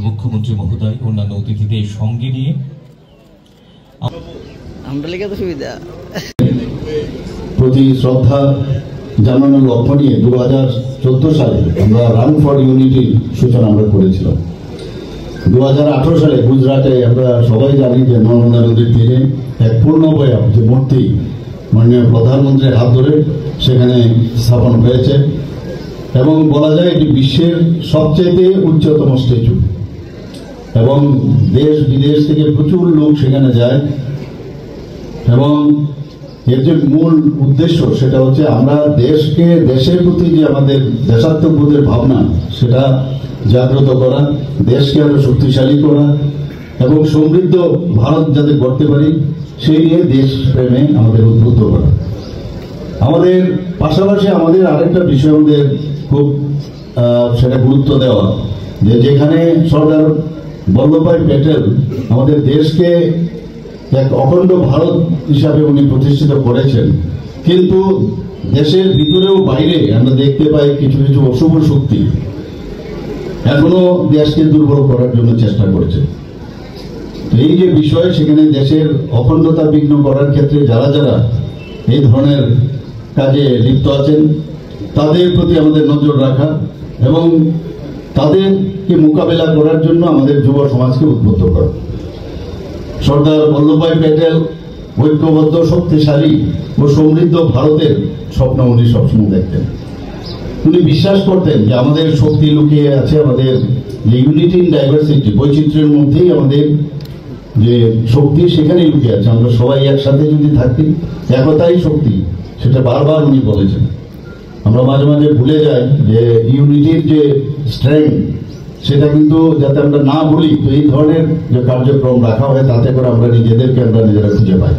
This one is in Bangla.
মুখ্যমন্ত্রী মহোদয় অন্যান্য অতিথিদের সঙ্গে নিয়ে প্রতি শ্রদ্ধা জানানোর লক্ষ্য নিয়ে 2014 সালে আমরা রান ফর ইউনিটির সূচনা আমরা করেছিলাম। 2018 সালে গুজরাটে আমরা সবাই জানি যে নর্মদা নদীর তীরে এক পূর্ণবয়ব যে মূর্তি মাননীয় প্রধানমন্ত্রীর হাত ধরে সেখানে স্থাপন হয়েছে এবং বলা যায় এটি বিশ্বের সবচেয়ে উচ্চতম স্ট্যাচু এবং দেশ বিদেশ থেকে প্রচুর লোক সেখানে যায় এবং এর যে মূল উদ্দেশ্য সেটা হচ্ছে আমরা দেশের প্রতি যে আমাদের দেশাত্মবোধের ভাবনা সেটা জাগ্রত করা, দেশকে আরো শক্তিশালী করা এবং সমৃদ্ধ ভারত যাতে গড়তে পারি সেই নিয়ে দেশ প্রেমে আমাদের উদ্বুদ্ধ করা। আমাদের পাশাপাশি আমাদের আরেকটা বিষয় আমাদের খুব সেটা গুরুত্ব দেওয়া যে যেখানে সর্দার বল্লভভাই প্যাটেল আমাদের দেশকে এক অখণ্ড ভারত হিসাবে উনি প্রতিষ্ঠিত করেছেন, কিন্তু দেশের ভিতরেও বাইরে আমরা দেখতে পাই কিছু কিছু অশুভ শক্তি এখনো দেশকে দুর্বল করার জন্য চেষ্টা করছে। এই যে বিষয় সেখানে দেশের অখণ্ডতা বিঘ্ন করার ক্ষেত্রে যারা যারা এই ধরনের কাজে লিপ্ত আছেন তাদের প্রতি আমাদের নজর রাখা এবং তাদেরকে মোকাবেলা করার জন্য আমাদের যুব সমাজকে উদ্বুদ্ধ করা। সর্দার বল্লভভাই প্যাটেল ঐক্যবদ্ধ শক্তিশালী ও সমৃদ্ধ ভারতের স্বপ্ন উনি সবসময় দেখতেন। উনি বিশ্বাস করতেন যে আমাদের শক্তি লুকিয়ে আছে আমাদের যে ইউনিটি ইন ডাইভার্সিটি, বৈচিত্র্যের মধ্যেই আমাদের যে শক্তি সেখানেই লুকিয়ে আছে। আমরা সবাই একসাথে যদি থাকি একতাই শক্তি, সেটা বারবার উনি বলেছেন। আমরা মাঝে মাঝে ভুলে যাই যে ইউনিটির যে স্ট্রেংথ সেটা কিন্তু যাতে আমরা না ভুলি, তো এই ধরনের যে কার্যক্রম রাখা হয় তাতে করে আমরা নিজেদেরকে আমরা নিজেরা খুঁজে পাই।